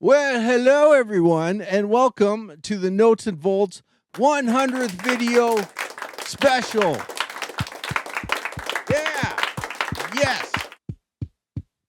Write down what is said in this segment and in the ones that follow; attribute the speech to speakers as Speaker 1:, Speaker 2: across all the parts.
Speaker 1: Well, hello everyone, and welcome to the Notes and Volts 100th video special. Yeah, yes.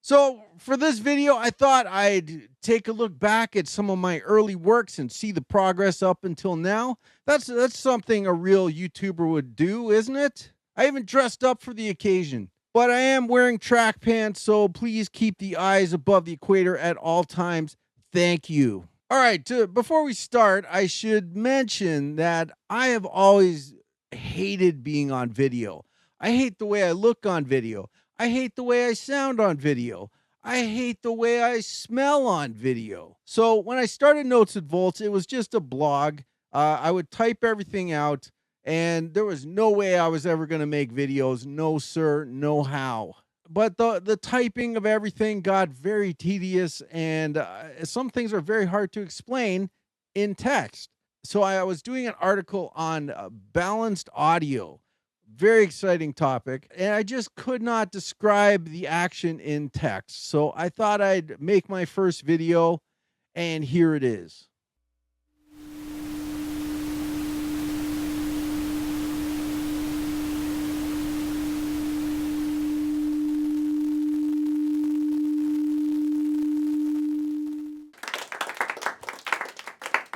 Speaker 1: So for this video, I thought I'd take a look back at some of my early works and see the progress up until now. That's something a real YouTuber would do, isn't it? I even dressed up for the occasion. But I am wearing track pants, so please keep the eyes above the equator at all times. Thank you. All right, before we start, I should mention that I have always hated being on video. I hate the way I look on video. I hate the way I sound on video. I hate the way I smell on video. So when I started Notes and Volts, it was just a blog. I would type everything out, and there was no way I was ever going to make videos. No, sir, no how. But the typing of everything got very tedious, and some things are very hard to explain in text. So I was doing an article on balanced audio, very exciting topic, and I just could not describe the action in text. So I thought I'd make my first video, and here it is.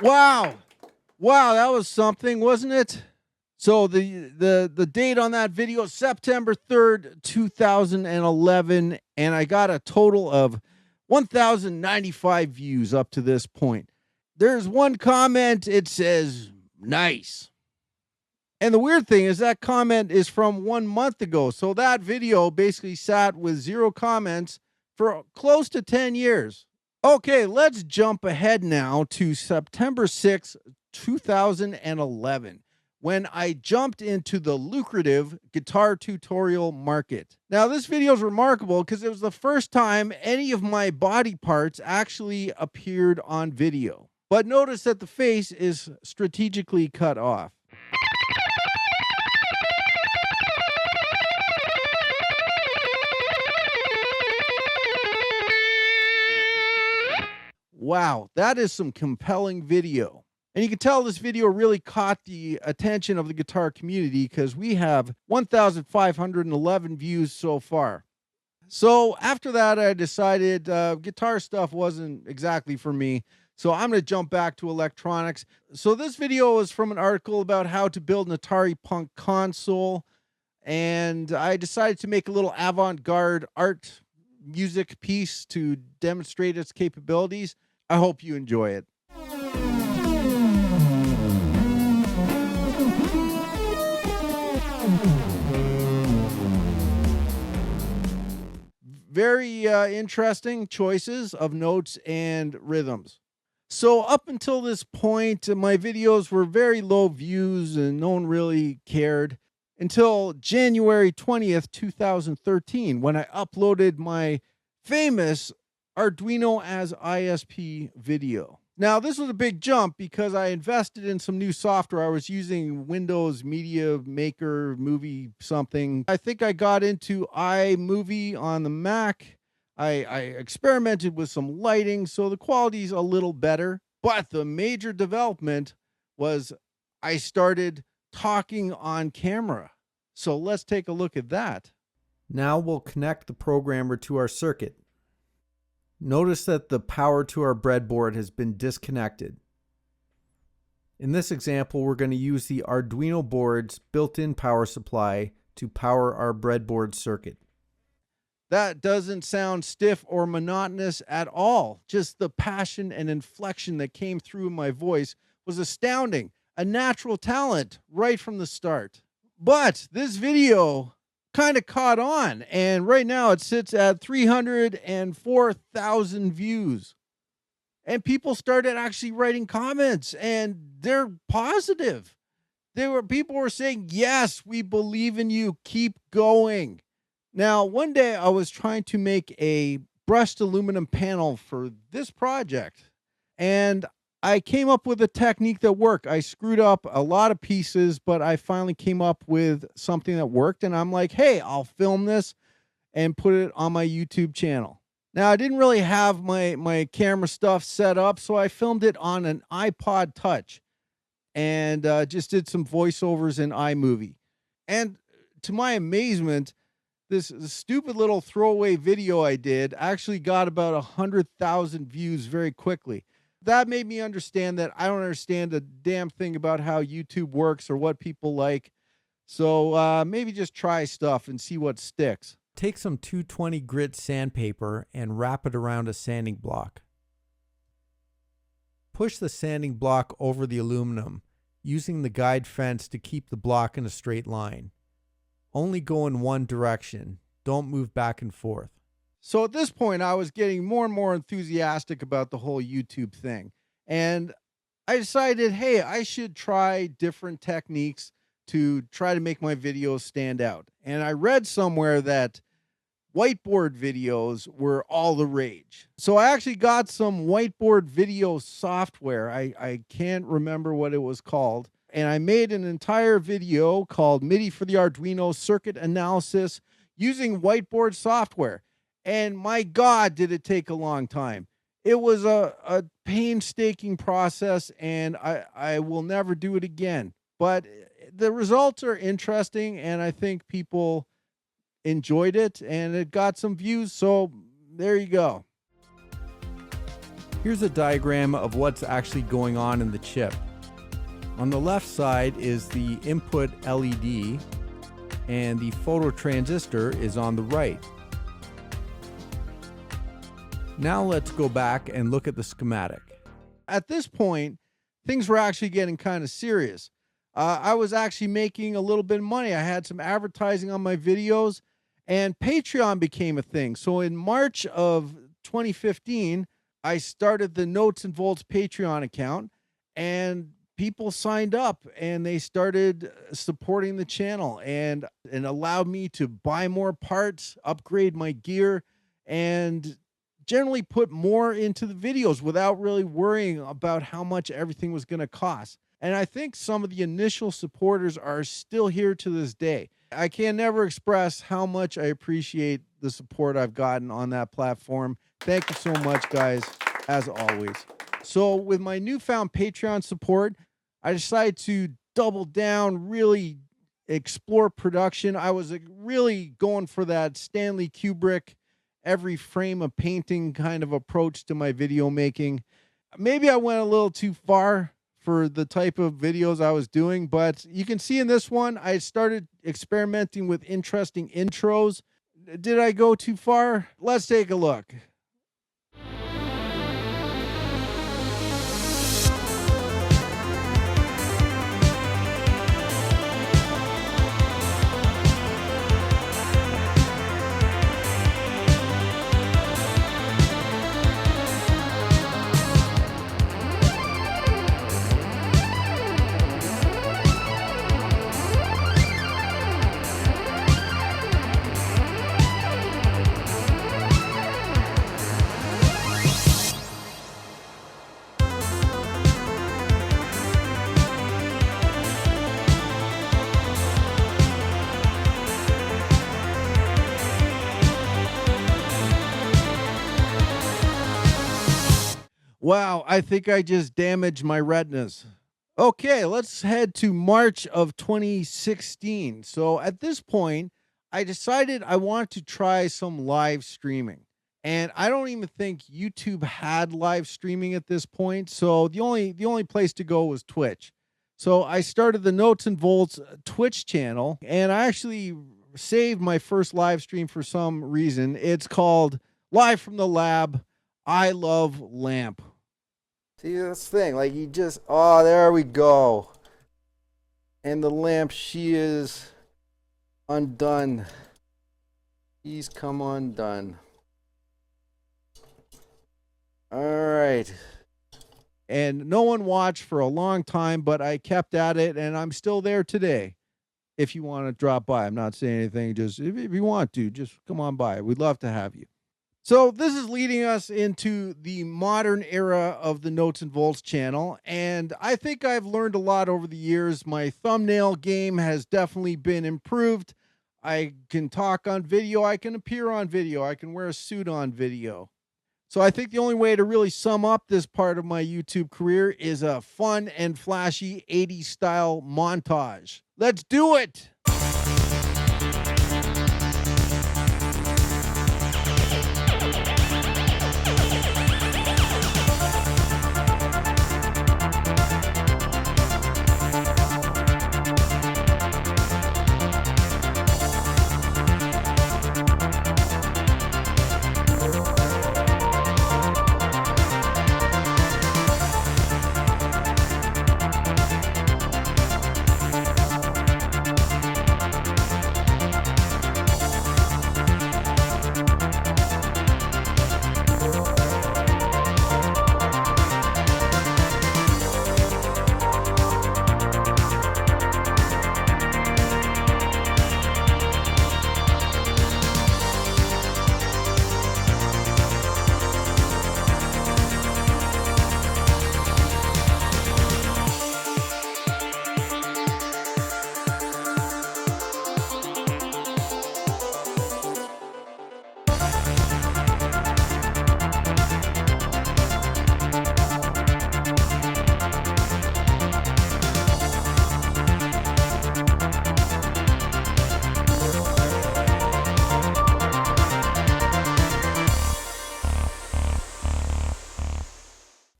Speaker 1: Wow. Wow, that was something, wasn't it? So the date on that video is September 3rd, 2011, and I got a total of 1,095 views up to this point. There's one comment, it says, nice. And the weird thing is that comment is from 1 month ago. So that video basically sat with 0 comments for close to 10 years. Okay, let's jump ahead now to September 6th, 2011, when I jumped into the lucrative guitar tutorial market. Now, this video is remarkable because it was the first time any of my body parts actually appeared on video. But notice that the face is strategically cut off. Wow, that is some compelling video. And you can tell this video really caught the attention of the guitar community because we have 1,511 views so far. So after that, I decided guitar stuff wasn't exactly for me. So I'm going to jump back to electronics. So this video is from an article about how to build an Atari Punk console. And I decided to make a little avant-garde art music piece to demonstrate its capabilities. I hope you enjoy it. Very interesting choices of notes and rhythms. So up until this point, my videos were very low views and no one really cared until January 20th, 2013, when I uploaded my famous Arduino as ISP video. Now, this was a big jump because I invested in some new software. I was using Windows Media Maker, movie something. I think I got into iMovie on the Mac. I experimented with some lighting, so the quality's a little better. But the major development was I started talking on camera. So let's take a look at that. Now we'll connect the programmer to our circuit. Notice that the power to our breadboard has been disconnected. In this example, we're going to use the Arduino board's built-in power supply to power our breadboard circuit. That doesn't sound stiff or monotonous at all. Just the passion and inflection that came through my voice was astounding. A natural talent right from the start. But this video kind of caught on, and right now it sits at 304,000 views. And people started actually writing comments, and they're positive. People were saying, yes, we believe in you, keep going. Now, one day I was trying to make a brushed aluminum panel for this project, and I came up with a technique that worked. I screwed up a lot of pieces, but I finally came up with something that worked. And I'm like, hey, I'll film this and put it on my YouTube channel. Now, I didn't really have my camera stuff set up, so I filmed it on an iPod Touch and just did some voiceovers in iMovie. And to my amazement, this stupid little throwaway video I did actually got about 100,000 views very quickly. That made me understand that I don't understand a damn thing about how YouTube works or what people like. So maybe just try stuff and see what sticks.
Speaker 2: Take some 220 grit sandpaper and wrap it around a sanding block. Push the sanding block over the aluminum, using the guide fence to keep the block in a straight line. Only go in one direction. Don't move back and forth.
Speaker 1: So at this point, I was getting more and more enthusiastic about the whole YouTube thing. And I decided, hey, I should try different techniques to try to make my videos stand out. And I read somewhere that whiteboard videos were all the rage. So I actually got some whiteboard video software. I can't remember what it was called. And I made an entire video called MIDI for the Arduino Circuit Analysis using whiteboard software. And my God, did it take a long time. It was a painstaking process, and I will never do it again. But the results are interesting, and I think people enjoyed it, and it got some views, so there you go.
Speaker 2: Here's a diagram of what's actually going on in the chip. On the left side is the input LED, and the phototransistor is on the right. Now let's go back and look at the schematic.
Speaker 1: At this point, things were actually getting kind of serious. I was actually making a little bit of money. I had some advertising on my videos, and Patreon became a thing. So in March of 2015, I started the Notes and Volts Patreon account, and people signed up and they started supporting the channel and allowed me to buy more parts, upgrade my gear, and generally put more into the videos without really worrying about how much everything was going to cost. And I think some of the initial supporters are still here to this day. I can never express how much I appreciate the support I've gotten on that platform. Thank you so much, guys, as always. So with my newfound Patreon support, I decided to double down, really explore production. I was really going for that Stanley Kubrick, every frame a painting kind of approach to my video making. Maybe I went a little too far for the type of videos I was doing, but you can see in this one, I started experimenting with interesting intros. Did I go too far? Let's take a look. Wow, I think I just damaged my retinas. Okay, let's head to March of 2016. So at this point, I decided I wanted to try some live streaming. And I don't even think YouTube had live streaming at this point. So the only place to go was Twitch. So I started the Notes and Volts Twitch channel, and I actually saved my first live stream for some reason. It's called Live from the Lab, I Love Lamp. See, this thing, like you just, oh, there we go. And the lamp, she is undone. She's come undone. All right. And no one watched for a long time, but I kept at it, and I'm still there today. If you want to drop by, I'm not saying anything. Just if you want to, just come on by. We'd love to have you. So this is leading us into the modern era of the Notes and Volts channel, and I think I've learned a lot over the years. My thumbnail game has definitely been improved. I can talk on video, I can appear on video, I can wear a suit on video. So I think the only way to really sum up this part of my YouTube career is a fun and flashy 80s style montage. Let's do it!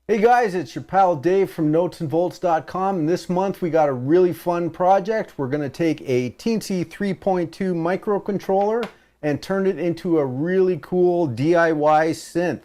Speaker 1: Hey guys, it's your pal Dave from notesandvolts.com, and this month we got a really fun project. We're going to take a teensy 3.2 microcontroller and turn it into a really cool DIY synth.